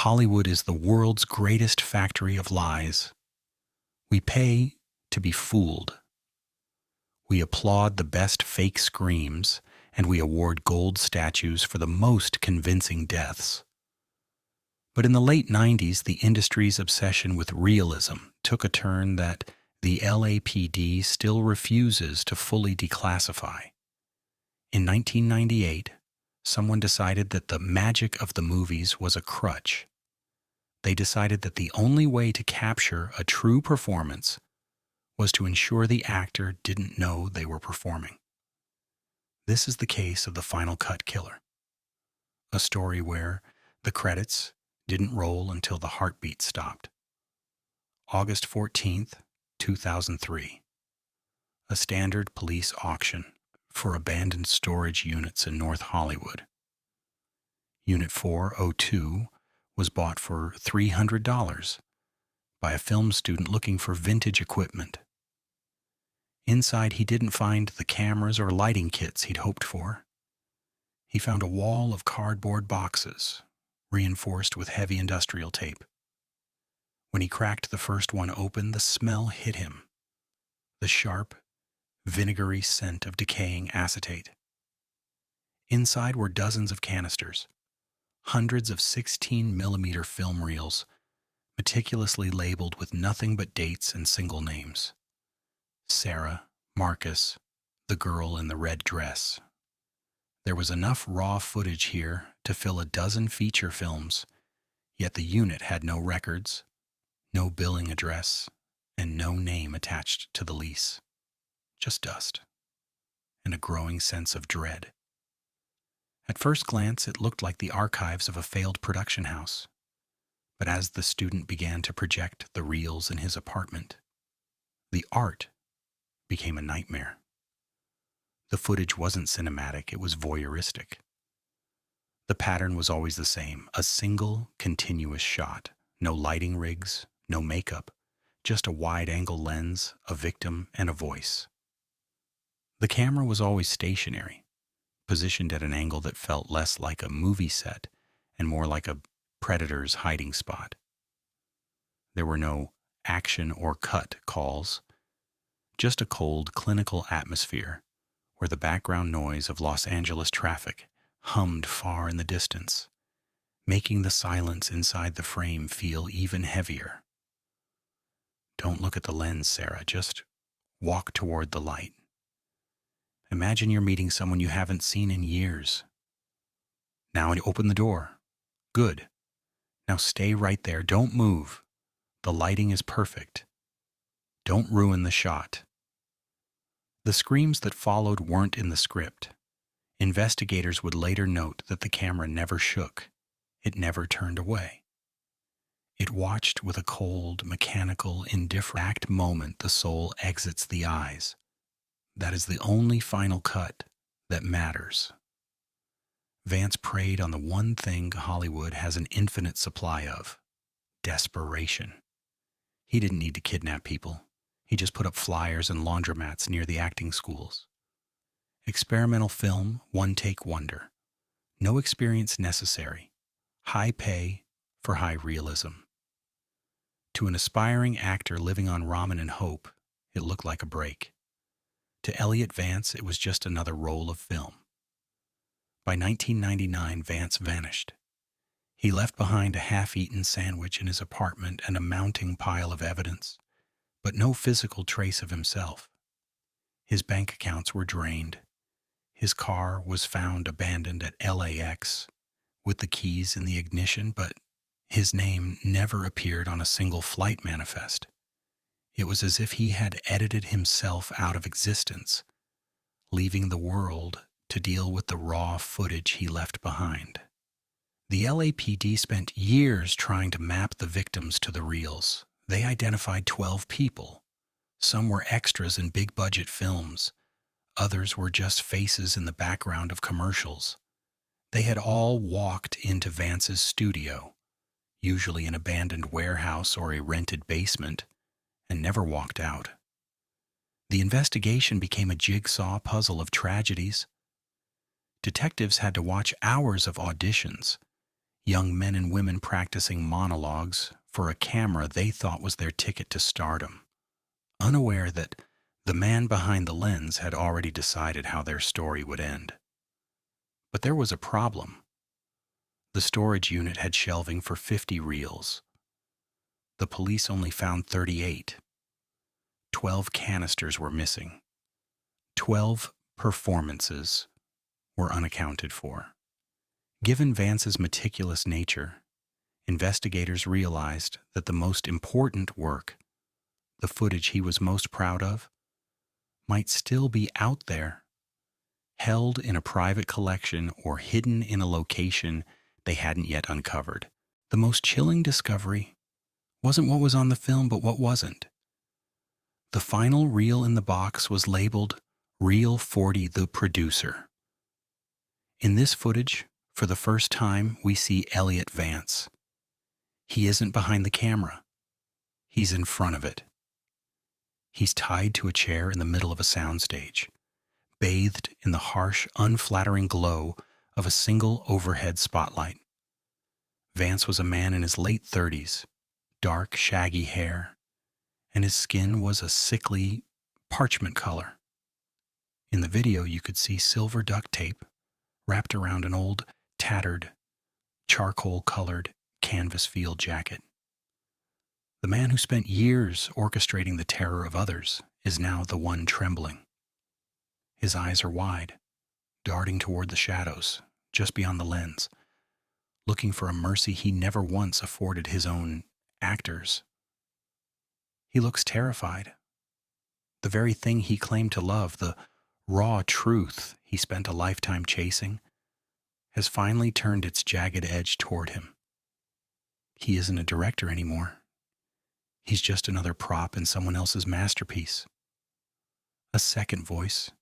Hollywood is the world's greatest factory of lies. We pay to be fooled. We applaud the best fake screams, and we award gold statues for the most convincing deaths. But in the late 90s, the industry's obsession with realism took a turn that the LAPD still refuses to fully declassify. In 1998, someone decided that the magic of the movies was a crutch. They decided that the only way to capture a true performance was to ensure the actor didn't know they were performing. This is the case of the Final Cut Killer, a story where the credits didn't roll until the heartbeat stopped. August 14th, 2003. A standard police auction for abandoned storage units in North Hollywood. Unit 402 was bought for $300 by a film student looking for vintage equipment. Inside, he didn't find the cameras or lighting kits he'd hoped for. He found a wall of cardboard boxes, reinforced with heavy industrial tape. When he cracked the first one open, the smell hit him. The sharp, vinegary scent of decaying acetate. Inside were dozens of canisters, hundreds of 16mm film reels, meticulously labeled with nothing but dates and single names. Sarah, Marcus, the girl in the red dress. There was enough raw footage here to fill a dozen feature films, yet the unit had no records, no billing address, and no name attached to the lease. Just dust, and a growing sense of dread. At first glance, it looked like the archives of a failed production house. But as the student began to project the reels in his apartment, the art became a nightmare. The footage wasn't cinematic, it was voyeuristic. The pattern was always the same, a single, continuous shot. No lighting rigs, no makeup, just a wide-angle lens, a victim, and a voice. The camera was always stationary, positioned at an angle that felt less like a movie set and more like a predator's hiding spot. There were no action or cut calls, just a cold, clinical atmosphere where the background noise of Los Angeles traffic hummed far in the distance, making the silence inside the frame feel even heavier. Don't look at the lens, Sarah. Just walk toward the light. Imagine you're meeting someone you haven't seen in years. Now open the door. Good. Now stay right there. Don't move. The lighting is perfect. Don't ruin the shot. The screams that followed weren't in the script. Investigators would later note that the camera never shook. It never turned away. It watched with a cold, mechanical, indifferent moment the soul exits the eyes. That is the only final cut that matters. Vance preyed on the one thing Hollywood has an infinite supply of: desperation. He didn't need to kidnap people. He just put up flyers and laundromats near the acting schools. Experimental film, one-take wonder. No experience necessary. High pay for high realism. To an aspiring actor living on ramen and hope, it looked like a break. To Elliot Vance, it was just another roll of film. By 1999, Vance vanished. He left behind a half-eaten sandwich in his apartment and a mounting pile of evidence, but no physical trace of himself. His bank accounts were drained. His car was found abandoned at LAX with the keys in the ignition, but his name never appeared on a single flight manifest. It was as if he had edited himself out of existence, leaving the world to deal with the raw footage he left behind. The LAPD spent years trying to map the victims to the reels. They identified 12 people. Some were extras in big-budget films. Others were just faces in the background of commercials. They had all walked into Vance's studio, usually an abandoned warehouse or a rented basement, and never walked out. The investigation became a jigsaw puzzle of tragedies. Detectives had to watch hours of auditions, young men and women practicing monologues for a camera they thought was their ticket to stardom, unaware that the man behind the lens had already decided how their story would end. But there was a problem. The storage unit had shelving for 50 reels. The police only found 38. 12 canisters were missing. 12 performances were unaccounted for. Given Vance's meticulous nature, investigators realized that the most important work, the footage he was most proud of, might still be out there, held in a private collection or hidden in a location they hadn't yet uncovered. The most chilling discovery wasn't what was on the film, but what wasn't. The final reel in the box was labeled Reel 40, the producer. In this footage, for the first time, we see Elliot Vance. He isn't behind the camera. He's in front of it. He's tied to a chair in the middle of a soundstage, bathed in the harsh, unflattering glow of a single overhead spotlight. Vance was a man in his late 30s, dark, shaggy hair, and his skin was a sickly parchment color. In the video, you could see silver duct tape wrapped around an old, tattered, charcoal-colored canvas field jacket. The man who spent years orchestrating the terror of others is now the one trembling. His eyes are wide, darting toward the shadows, just beyond the lens, looking for a mercy he never once afforded his own actors. He looks terrified. The very thing he claimed to love, the raw truth he spent a lifetime chasing, has finally turned its jagged edge toward him. He isn't a director anymore. He's just another prop in someone else's masterpiece. A second voice,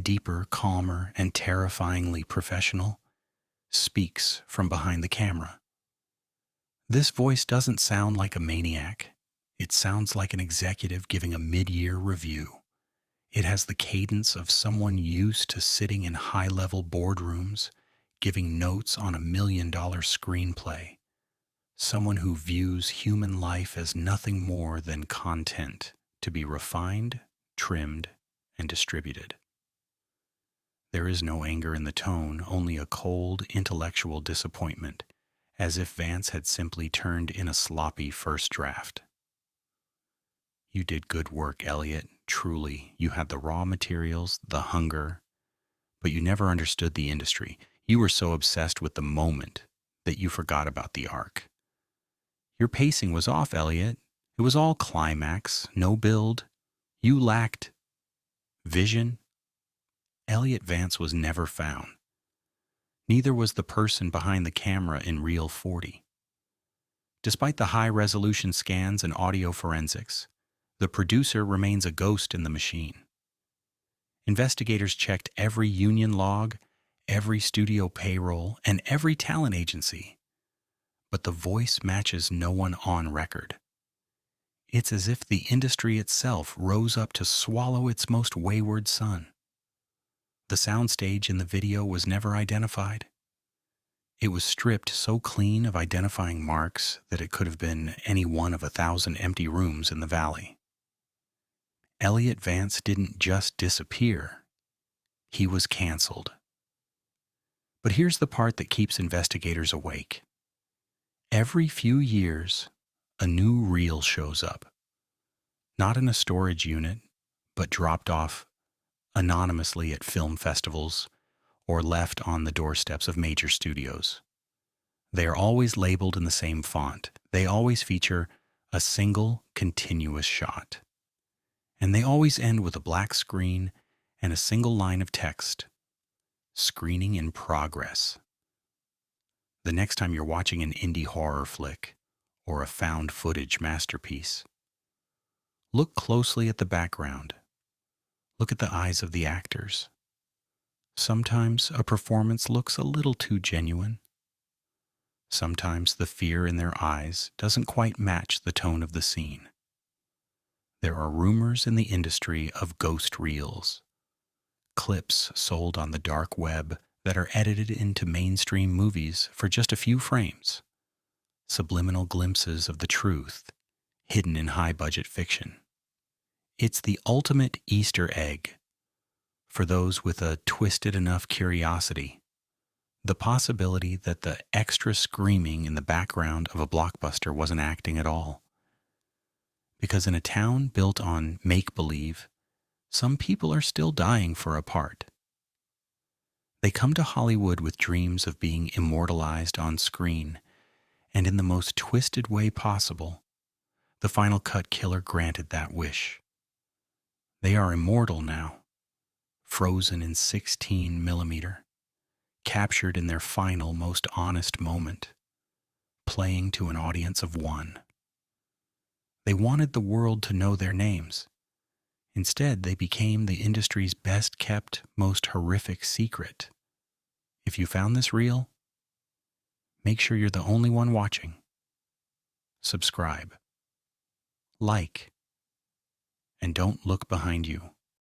deeper, calmer, and terrifyingly professional, speaks from behind the camera. This voice doesn't sound like a maniac. It sounds like an executive giving a mid-year review. It has the cadence of someone used to sitting in high-level boardrooms, giving notes on $1 million screenplay. Someone who views human life as nothing more than content to be refined, trimmed, and distributed. There is no anger in the tone, only a cold, intellectual disappointment, as if Vance had simply turned in a sloppy first draft. You did good work, Elliot. Truly, you had the raw materials, the hunger, but you never understood the industry. You were so obsessed with the moment that you forgot about the arc. Your pacing was off, Elliot. It was all climax, no build. You lacked vision. Elliot Vance was never found. Neither was the person behind the camera in Reel 40. Despite the high-resolution scans and audio forensics, the producer remains a ghost in the machine. Investigators checked every union log, every studio payroll, and every talent agency, but the voice matches no one on record. It's as if the industry itself rose up to swallow its most wayward son. The soundstage in the video was never identified. It was stripped so clean of identifying marks that it could have been any one of 1,000 empty rooms in the valley. Elliot Vance didn't just disappear. He was canceled. But here's the part that keeps investigators awake. Every few years, a new reel shows up. Not in a storage unit, but dropped off anonymously at film festivals or left on the doorsteps of major studios. They are always labeled in the same font. They always feature a single, continuous shot. And they always end with a black screen and a single line of text. Screening in progress. The next time you're watching an indie horror flick or a found footage masterpiece, look closely at the background. Look at the eyes of the actors. Sometimes a performance looks a little too genuine. Sometimes the fear in their eyes doesn't quite match the tone of the scene. There are rumors in the industry of ghost reels, clips sold on the dark web that are edited into mainstream movies for just a few frames, subliminal glimpses of the truth hidden in high-budget fiction. It's the ultimate Easter egg for those with a twisted enough curiosity, the possibility that the extra screaming in the background of a blockbuster wasn't acting at all. Because in a town built on make-believe, some people are still dying for a part. They come to Hollywood with dreams of being immortalized on screen, and in the most twisted way possible, the Final Cut killer granted that wish. They are immortal now, frozen in 16 millimeter, captured in their final, most honest moment, playing to an audience of one. They wanted the world to know their names. Instead, they became the industry's best-kept, most horrific secret. If you found this real, make sure you're the only one watching. Subscribe, like, and don't look behind you.